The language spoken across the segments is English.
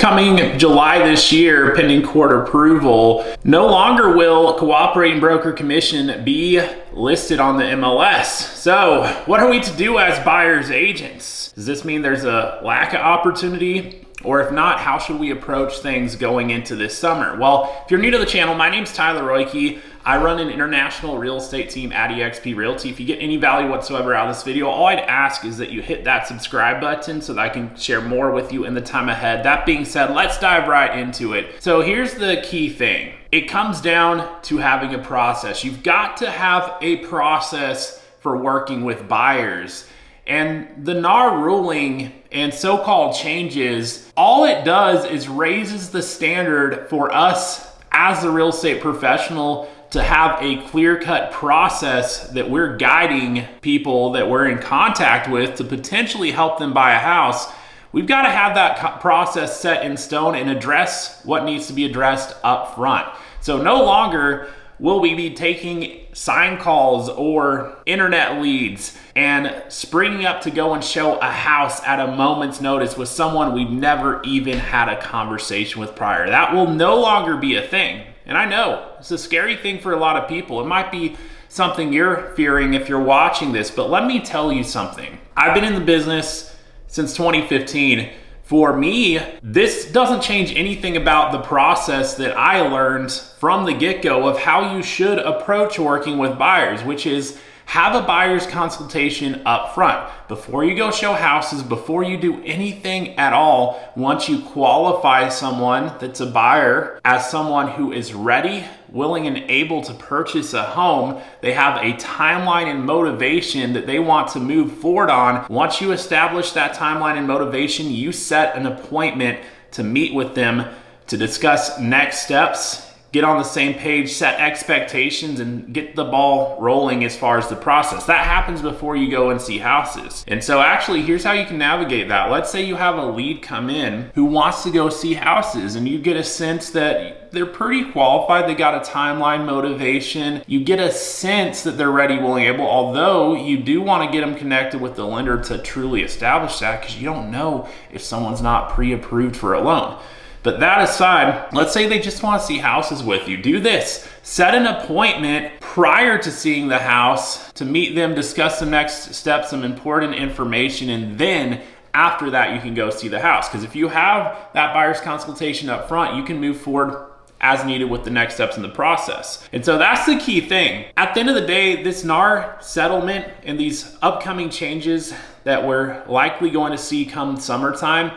Coming July this year, pending court approval, no longer will cooperating broker commission be listed on the MLS. So what are we to do as buyers agents? Does this mean there's a lack of opportunity? Or if not, how should we approach things going into this summer? Well, if you're new to the channel, my name's Tyler Roicki. I run an international real estate team at eXp Realty. If you get any value whatsoever out of this video, all I'd ask is that you hit that subscribe button so that I can share more with you in the time ahead. That being said, let's dive right into it. So here's the key thing. It comes down to having a process. You've got to have a process for working with buyers. And the NAR ruling and so-called changes, all it does is raises the standard for us as a real estate professional to have a clear-cut process that we're guiding people that we're in contact with to potentially help them buy a house. We've got to have that process set in stone and address what needs to be addressed up front. So no longer will we be taking sign calls or internet leads and springing up to go and show a house at a moment's notice with someone we've never even had a conversation with prior. That will no longer be a thing. And I know it's a scary thing for a lot of people. It might be something you're fearing if you're watching this, but let me tell you something. I've been in the business since 2015. For me, this doesn't change anything about the process that I learned from the get-go of how you should approach working with buyers, which is have a buyer's consultation up front. Before you go show houses, before you do anything at all, once you qualify someone that's a buyer as someone who is ready, willing, and able to purchase a home, they have a timeline and motivation that they want to move forward on. Once you establish that timeline and motivation, you set an appointment to meet with them to discuss next steps, get on the same page, set expectations, and get the ball rolling as far as the process. That happens before you go and see houses. And so actually, here's how you can navigate that. Let's say you have a lead come in who wants to go see houses, and you get a sense that they're pretty qualified. They got a timeline motivation. You get a sense that they're ready, willing, able, although you do want to get them connected with the lender to truly establish that, because you don't know if someone's not pre-approved for a loan. But that aside, let's say they just want to see houses with you. Do this. Set an appointment prior to seeing the house to meet them, discuss the next steps, some important information, and then after that, you can go see the house. Because if you have that buyer's consultation up front, you can move forward as needed with the next steps in the process. And so that's the key thing. At the end of the day, this NAR settlement and these upcoming changes that we're likely going to see come summertime,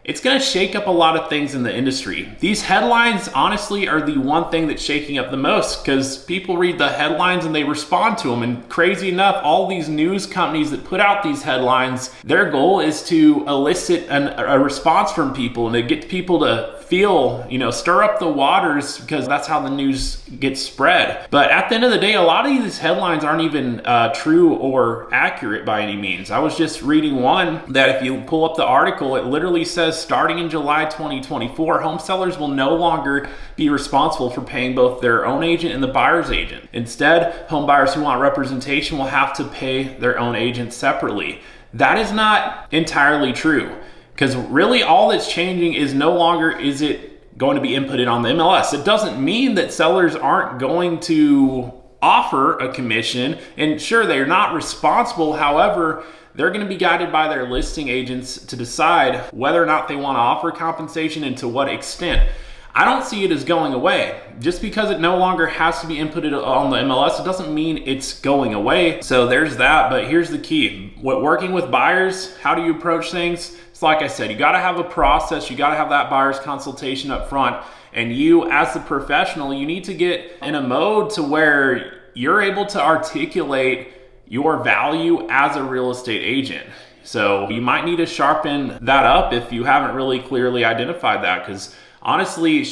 it's going to shake up a lot of things in the industry. These headlines, honestly, are the one thing that's shaking up the most, because people read the headlines and they respond to them. And crazy enough, all these news companies that put out these headlines, their goal is to elicit a response from people and to get people to feel, stir up the waters, because that's how the news gets spread. But at the end of the day, a lot of these headlines aren't even true or accurate by any means. I was just reading one that if you pull up the article, it literally says starting in July 2024, home sellers will no longer be responsible for paying both their own agent and the buyer's agent. Instead, home buyers who want representation will have to pay their own agent separately. That is not entirely true. Because really all that's changing is no longer is it going to be inputted on the MLS. It doesn't mean that sellers aren't going to offer a commission. And sure, they're not responsible. However, they're going to be guided by their listing agents to decide whether or not they want to offer compensation and to what extent. I don't see it as going away. Just because it no longer has to be inputted on the MLS, it doesn't mean it's going away. So there's that, but here's the key. Working with buyers, how do you approach things? It's like I said, you gotta have a process, you gotta have that buyer's consultation up front, and you, as the professional, you need to get in a mode to where you're able to articulate your value as a real estate agent. So you might need to sharpen that up if you haven't really clearly identified that, because honestly,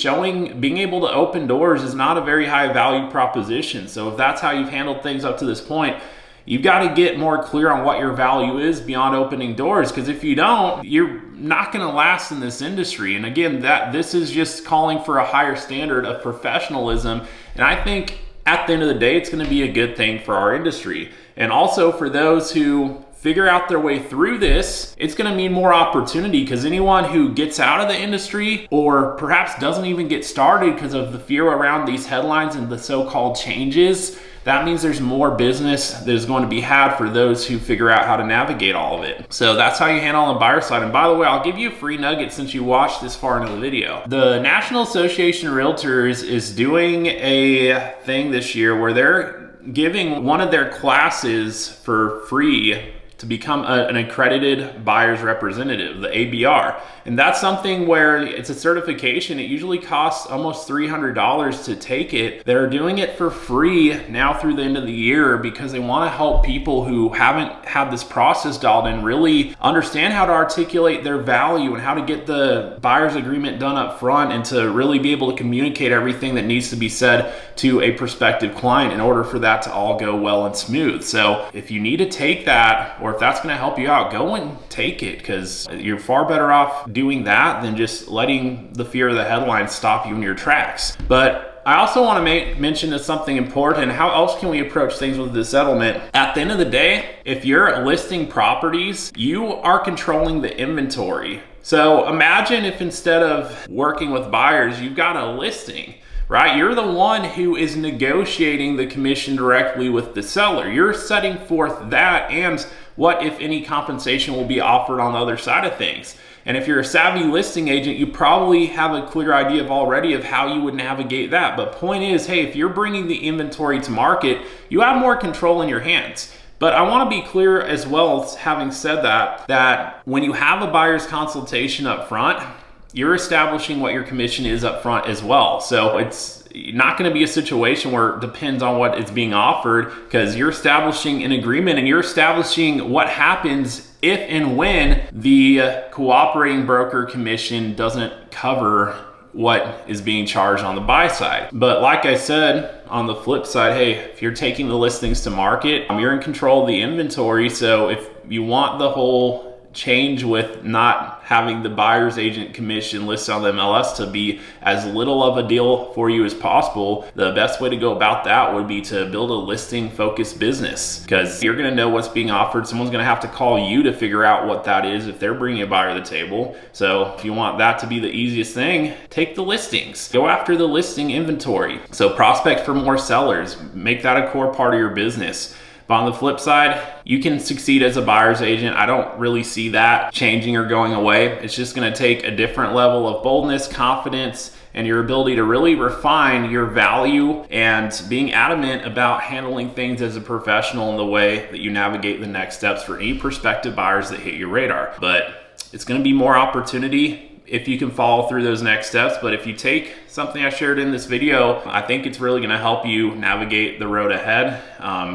being able to open doors is not a very high value proposition. So if that's how you've handled things up to this point, you've got to get more clear on what your value is beyond opening doors, because if you don't, you're not going to last in this industry. And again, this is just calling for a higher standard of professionalism. And I think at the end of the day, it's going to be a good thing for our industry. And also for those who figure out their way through this, it's going to mean more opportunity, because anyone who gets out of the industry or perhaps doesn't even get started because of the fear around these headlines and the so-called changes, that means there's more business that is going to be had for those who figure out how to navigate all of it. So that's how you handle on the buyer side. And by the way, I'll give you a free nugget since you watched this far into the video. The National Association of Realtors is doing a thing this year where they're giving one of their classes for free to become an accredited buyer's representative, the ABR. And that's something where it's a certification. It usually costs almost $300 to take it. They're doing it for free now through the end of the year because they want to help people who haven't had this process dialed in really understand how to articulate their value and how to get the buyer's agreement done up front, and to really be able to communicate everything that needs to be said to a prospective client in order for that to all go well and smooth. So if you need to take that, or if that's going to help you out, go and take it, because you're far better off doing that than just letting the fear of the headline stop you in your tracks. But I also want to mention something important. How else can we approach things with the settlement? At the end of the day, if you're listing properties, you are controlling the inventory. So imagine if instead of working with buyers, you've got a listing, right? You're the one who is negotiating the commission directly with the seller. You're setting forth that and what, if any, compensation will be offered on the other side of things. And if you're a savvy listing agent, you probably have a clear idea already of how you would navigate that. But point is, hey, if you're bringing the inventory to market, you have more control in your hands. But I want to be clear as well, having said that when you have a buyer's consultation up front, you're establishing what your commission is up front as well. So it's not going to be a situation where it depends on what is being offered, because you're establishing an agreement and you're establishing what happens if and when the cooperating broker commission doesn't cover what is being charged on the buy side. But like I said, on the flip side, hey, if you're taking the listings to market, you're in control of the inventory. So if you want the whole change with not having the buyer's agent commission listed on the MLS to be as little of a deal for you as possible, the best way to go about that would be to build a listing focused business, because you're going to know what's being offered. Someone's going to have to call you to figure out what that is if they're bringing a buyer to the table. So if you want that to be the easiest thing, take the listings, go after the listing inventory. So prospect for more sellers, make that a core part of your business. But on the flip side, you can succeed as a buyer's agent. I don't really see that changing or going away. It's just going to take a different level of boldness, confidence, and your ability to really refine your value and being adamant about handling things as a professional in the way that you navigate the next steps for any prospective buyers that hit your radar. But it's going to be more opportunity if you can follow through those next steps. But if you take something I shared in this video, I think it's really going to help you navigate the road ahead.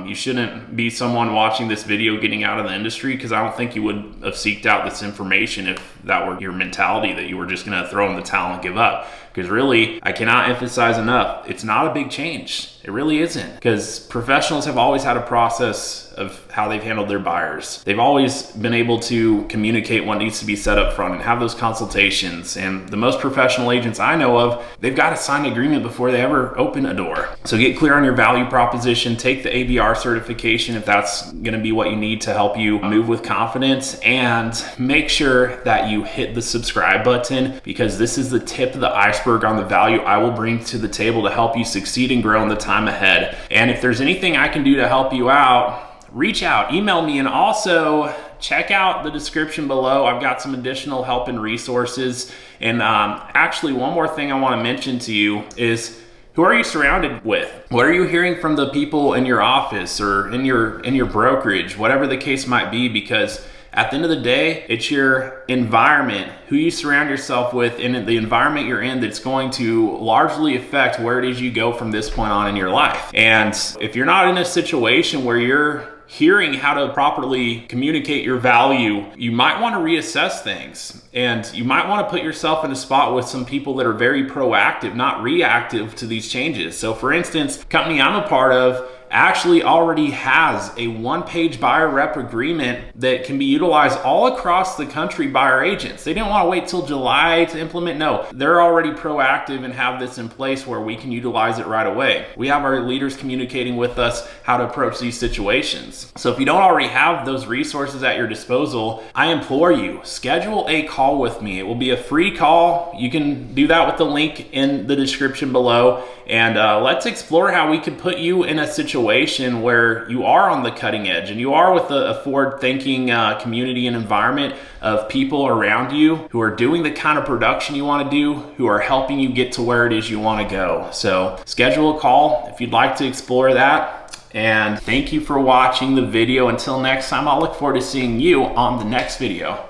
You shouldn't be someone watching this video getting out of the industry, because I don't think you would have seeked out this information if that were your mentality, that you were just going to throw in the towel and give up. Because really, I cannot emphasize enough, it's not a big change. It really isn't, because professionals have always had a process of how they've handled their buyers. They've always been able to communicate what needs to be said up front and have those consultations. And the most professional agents I know of, they've got to sign an agreement before they ever open a door. So get clear on your value proposition, take the ABR certification if that's going to be what you need to help you move with confidence, and make sure that you hit the subscribe button, because this is the tip of the iceberg on the value I will bring to the table to help you succeed and grow in the time ahead. And if there's anything I can do to help you out, reach out, email me, and also check out the description below. I've got some additional help and resources. And actually, one more thing I want to mention to you is, who are you surrounded with? What are you hearing from the people in your office or in your brokerage, whatever the case might be? Because at the end of the day, it's your environment, who you surround yourself with, and the environment you're in, that's going to largely affect where it is you go from this point on in your life. And if you're not in a situation where you're hearing how to properly communicate your value, you might want to reassess things, and you might want to put yourself in a spot with some people that are very proactive, not reactive to these changes. So for instance, company I'm a part of, actually already has a one-page buyer rep agreement that can be utilized all across the country by our agents. They didn't want to wait till July to implement. No, they're already proactive and have this in place where we can utilize it right away. We have our leaders communicating with us how to approach these situations. So if you don't already have those resources at your disposal, I implore you, schedule a call with me. It will be a free call. You can do that with the link in the description below. And let's explore how we can put you in a situation where you are on the cutting edge and you are with a forward-thinking community and environment of people around you who are doing the kind of production you want to do, who are helping you get to where it is you want to go. So schedule a call if you'd like to explore that. And thank you for watching the video. Until next time, I'll look forward to seeing you on the next video.